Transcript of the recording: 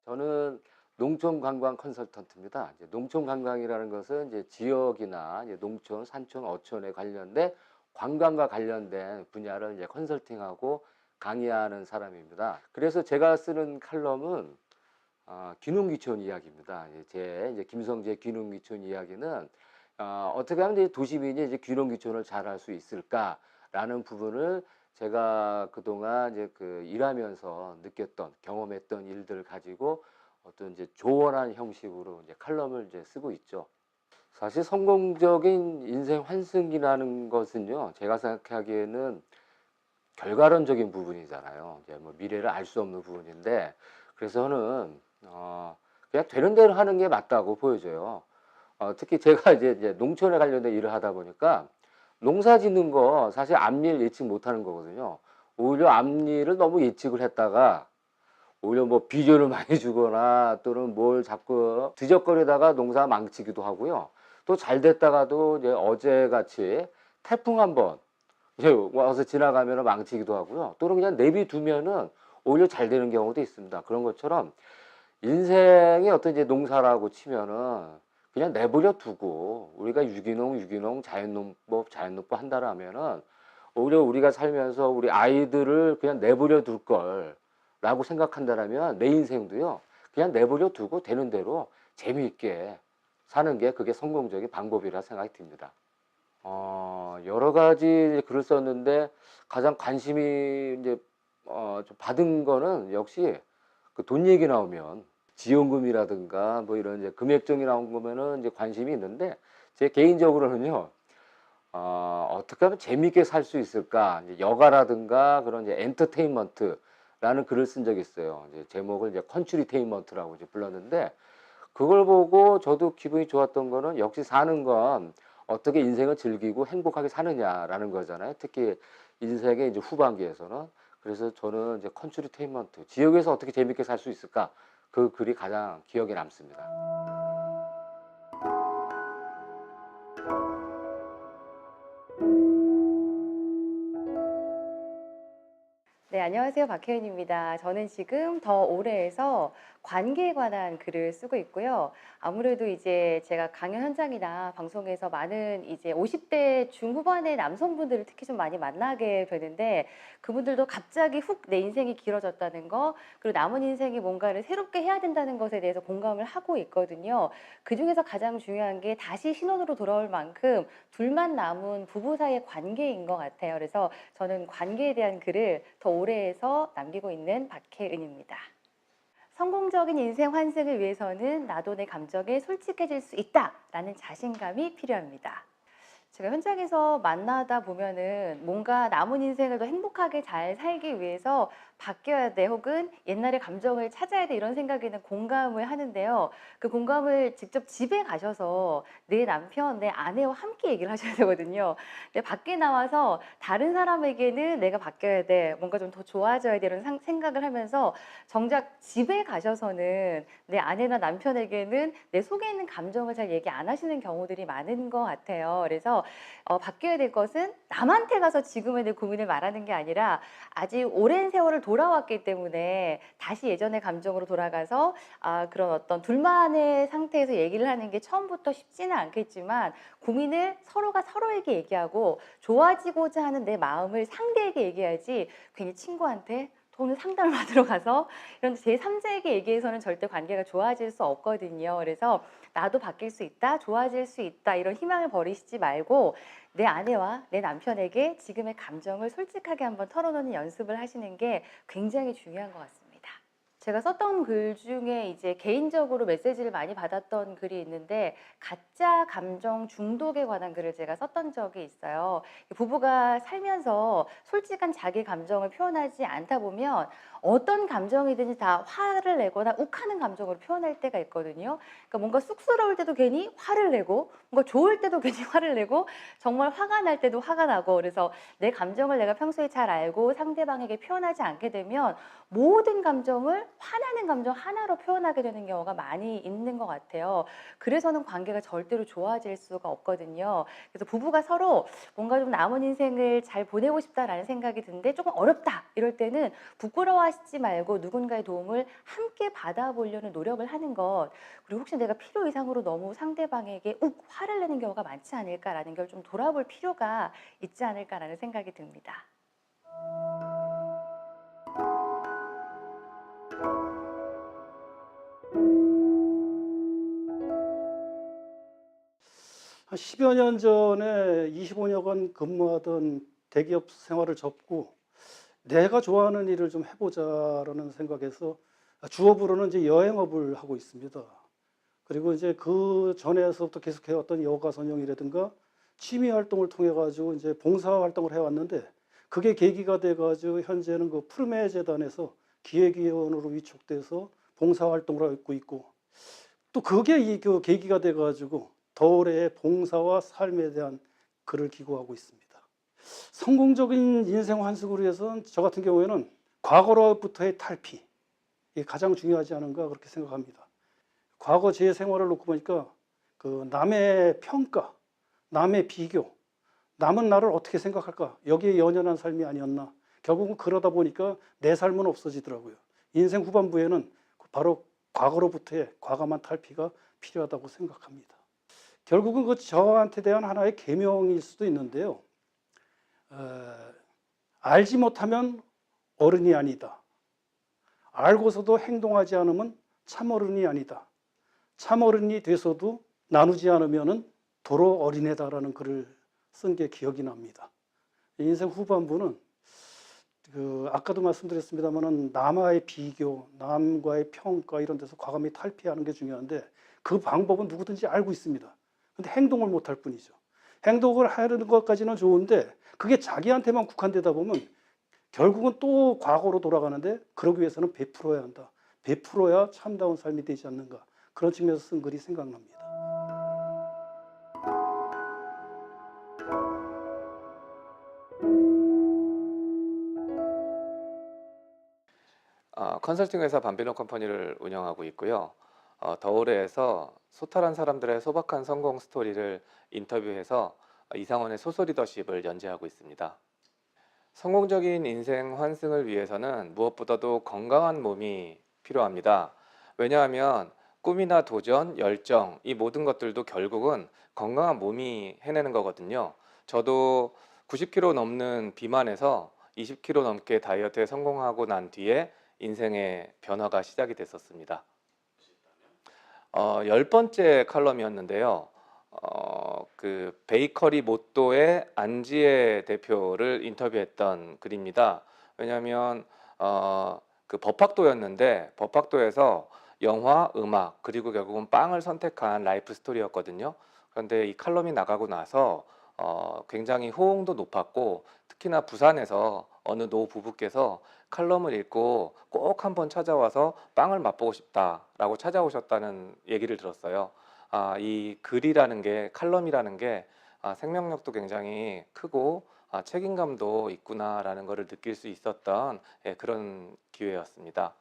저는 농촌 관광 컨설턴트입니다. 이제 농촌 관광이라는 것은 이제 지역이나 이제 농촌, 산촌, 어촌에 관련된 관광과 관련된 분야를 이제 컨설팅하고 강의하는 사람입니다. 그래서 제가 쓰는 칼럼은 귀농귀촌 이야기입니다. 이제 김성재 귀농귀촌 이야기는 어떻게 하면 이제 도시민이 이제 귀농귀촌을 잘 할 수 있을까라는 부분을 제가 그동안 이제 일하면서 느꼈던 경험했던 일들을 가지고 어떤 이제 조언한 형식으로 이제 칼럼을 이제 쓰고 있죠. 사실 성공적인 인생 환승이라는 것은요, 제가 생각하기에는 결과론적인 부분이잖아요. 이제 뭐 미래를 알 수 없는 부분인데, 그래서 저는 그냥 되는 대로 하는 게 맞다고 보여져요. 특히 제가 이제 농촌에 관련된 일을 하다 보니까 농사 짓는 거 사실 앞일 예측 못 하는 거거든요. 오히려 앞일을 너무 예측을 했다가 오히려 뭐 비료를 많이 주거나 또는 뭘 자꾸 뒤적거리다가 농사 망치기도 하고요. 또 잘 됐다가도 이제 어제같이 태풍 한번 이제 와서 지나가면 망치기도 하고요. 또는 그냥 내비두면은 오히려 잘 되는 경우도 있습니다. 그런 것처럼 인생의 어떤 이제 농사라고 치면은 그냥 내버려 두고 우리가 유기농, 자연농법 한다라면은 오히려 우리가 살면서 우리 아이들을 그냥 내버려 둘 걸라고 생각한다라면 내 인생도요 그냥 내버려 두고 되는 대로 재미있게 사는 게 그게 성공적인 방법이라 생각이 듭니다. 여러 가지 글을 썼는데 가장 관심이 이제 좀 받은 거는 역시 그 돈 얘기 나오면 지원금이라든가 뭐 이런 이제 금액정이 나온 거면은 이제 관심이 있는데 제 개인적으로는요, 어떻게 하면 재미있게 살 수 있을까? 이제 여가라든가 그런 이제 엔터테인먼트라는 글을 쓴 적이 있어요. 이제 제목을 이제 컨츄리테인먼트라고 이제 불렀는데 그걸 보고 저도 기분이 좋았던 거는 역시 사는 건 어떻게 인생을 즐기고 행복하게 사느냐라는 거잖아요. 특히 인생의 이제 후반기에서는. 그래서 저는 이제 컨츄리테인먼트, 지역에서 어떻게 재밌게 살 수 있을까? 그 글이 가장 기억에 남습니다. 네, 안녕하세요. 박혜은입니다. 저는 지금 더 올해에서 관계에 관한 글을 쓰고 있고요. 아무래도 이제 제가 강연 현장이나 방송에서 많은 이제 50대 중후반의 남성분들을 특히 좀 많이 만나게 되는데 그분들도 갑자기 훅 내 인생이 길어졌다는 거, 그리고 남은 인생이 뭔가를 새롭게 해야 된다는 것에 대해서 공감을 하고 있거든요. 그중에서 가장 중요한 게 다시 신혼으로 돌아올 만큼 둘만 남은 부부 사이의 관계인 것 같아요. 그래서 저는 관계에 대한 글을 더 올해에서 남기고 있는 박혜은입니다. 성공적인 인생 환승을 위해서는 나도 내 감정에 솔직해질 수 있다라는 자신감이 필요합니다. 제가 현장에서 만나다 보면은 뭔가 남은 인생을 더 행복하게 잘 살기 위해서 바뀌어야 돼 혹은 옛날의 감정을 찾아야 돼 이런 생각에는 공감을 하는데요. 그 공감을 직접 집에 가셔서 내 남편, 내 아내와 함께 얘기를 하셔야 되거든요. 근데 밖에 나와서 다른 사람에게는 내가 바뀌어야 돼, 뭔가 좀 더 좋아져야 돼 이런 생각을 하면서 정작 집에 가셔서는 내 아내나 남편에게는 내 속에 있는 감정을 잘 얘기 안 하시는 경우들이 많은 것 같아요. 그래서 바뀌어야 될 것은 남한테 가서 지금의 내 고민을 말하는 게 아니라 아직 오랜 세월을 돌아왔기 때문에 다시 예전의 감정으로 돌아가서 그런 어떤 둘만의 상태에서 얘기를 하는 게 처음부터 쉽지는 않겠지만 고민을 서로가 서로에게 얘기하고 좋아지고자 하는 내 마음을 상대에게 얘기하지 괜히 친구한테 오늘 상담을 받으러 가서 이런 제3자에게 얘기해서는 절대 관계가 좋아질 수 없거든요. 그래서 나도 바뀔 수 있다, 좋아질 수 있다 이런 희망을 버리시지 말고 내 아내와 내 남편에게 지금의 감정을 솔직하게 한번 털어놓는 연습을 하시는 게 굉장히 중요한 것 같습니다. 제가 썼던 글 중에 이제 개인적으로 메시지를 많이 받았던 글이 있는데 가짜 감정 중독에 관한 글을 제가 썼던 적이 있어요. 부부가 살면서 솔직한 자기 감정을 표현하지 않다 보면 어떤 감정이든지 다 화를 내거나 욱하는 감정으로 표현할 때가 있거든요. 그러니까 뭔가 쑥스러울 때도 괜히 화를 내고 뭔가 좋을 때도 괜히 화를 내고 정말 화가 날 때도 화가 나고, 그래서 내 감정을 내가 평소에 잘 알고 상대방에게 표현하지 않게 되면 모든 감정을 화나는 감정 하나로 표현하게 되는 경우가 많이 있는 것 같아요. 그래서는 관계가 절대로 좋아질 수가 없거든요. 그래서 부부가 서로 뭔가 좀 '남은 인생을 잘 보내고 싶다.'라는 생각이 드는데 조금 어렵다 이럴 때는 부끄러워하시지 말고 누군가의 도움을 함께 받아보려는 노력을 하는 것, 그리고 혹시 내가 필요 이상으로 너무 상대방에게 욱 화를 내는 경우가 많지 않을까라는 걸 좀 돌아볼 필요가 있지 않을까라는 생각이 듭니다. 한 10여 년 전에 25년간 근무하던 대기업 생활을 접고 '내가 좋아하는 일을 좀 해 보자.'라는 생각에서 주업으로는 이제 여행업을 하고 있습니다. 그리고 이제 그전에서부터 계속해 왔던 여가 선용이라든가 취미 활동을 통해 가지고 이제 봉사 활동을 해 왔는데, 그게 계기가 돼 가지고 현재는 그 푸르메 재단에서 기획위원으로 위촉돼서 봉사 활동을 하고 있고, 또 그게 그 계기가 돼 가지고 더올해의 봉사와 삶에 대한 글을 기고하고 있습니다. 성공적인 인생 환승을 위해서는 저 같은 경우에는 과거로부터의 탈피, 이게 가장 중요하지 않은가 그렇게 생각합니다. 과거 제 생활을 놓고 보니까 그 남의 평가, 남의 비교, 남은 나를 어떻게 생각할까, 여기에 연연한 삶이 아니었나. 결국은 그러다 보니까 내 삶은 없어지더라고요. 인생 후반부에는 바로 과거로부터의 과감한 탈피가 필요하다고 생각합니다. 결국은 그 저한테 대한 하나의 계명일 수도 있는데요. 알지 못하면 어른이 아니다. 알고서도 행동하지 않으면 참어른이 아니다. 참어른이 돼서도 나누지 않으면 도로 어린애다라는 글을 쓴 게 기억이 납니다. 인생 후반부는 아까도 말씀드렸습니다만은 남과의 비교, 남과의 평가 이런 데서 과감히 탈피하는 게 중요한데, 그 방법은 누구든지 알고 있습니다. 근데 행동을 못할 뿐이죠. 행동을 하려는 것까지는 좋은데 그게 자기한테만 국한되다 보면 결국은 또 과거로 돌아가는데, 그러기 위해서는 베풀어야 한다. 베풀어야 참다운 삶이 되지 않는가. 그런 측면에서 쓴 글이 생각납니다. 컨설팅 회사 밤비노 컴퍼니를 운영하고 있고요. 더올해에서 소탈한 사람들의 소박한 성공 스토리를 인터뷰해서 이상원의 소소 리더십을 연재하고 있습니다. 성공적인 인생 환승을 위해서는 무엇보다도 건강한 몸이 필요합니다. 왜냐하면 꿈이나 도전, 열정, 이 모든 것들도 결국은 건강한 몸이 해내는 거거든요. 저도 90kg 넘는 비만에서 20kg 넘게 다이어트에 성공하고 난 뒤에 인생의 변화가 시작이 됐었습니다. 10번째 칼럼이었는데요. 그 베이커리 모또의 안지혜 대표를 인터뷰했던 글입니다. 왜냐하면 그 법학도였는데 법학도에서 영화, 음악, 그리고 결국은 빵을 선택한 라이프 스토리였거든요. 그런데 이 칼럼이 나가고 나서 굉장히 호응도 높았고, 특히나 부산에서 어느 노 부부께서 칼럼을 읽고 꼭 한번 찾아와서 빵을 맛보고 싶다라고 찾아오셨다는 얘기를 들었어요. 이 글이라는 게, 칼럼이라는 게 생명력도 굉장히 크고 책임감도 있구나라는 것을 느낄 수 있었던 그런 기회였습니다.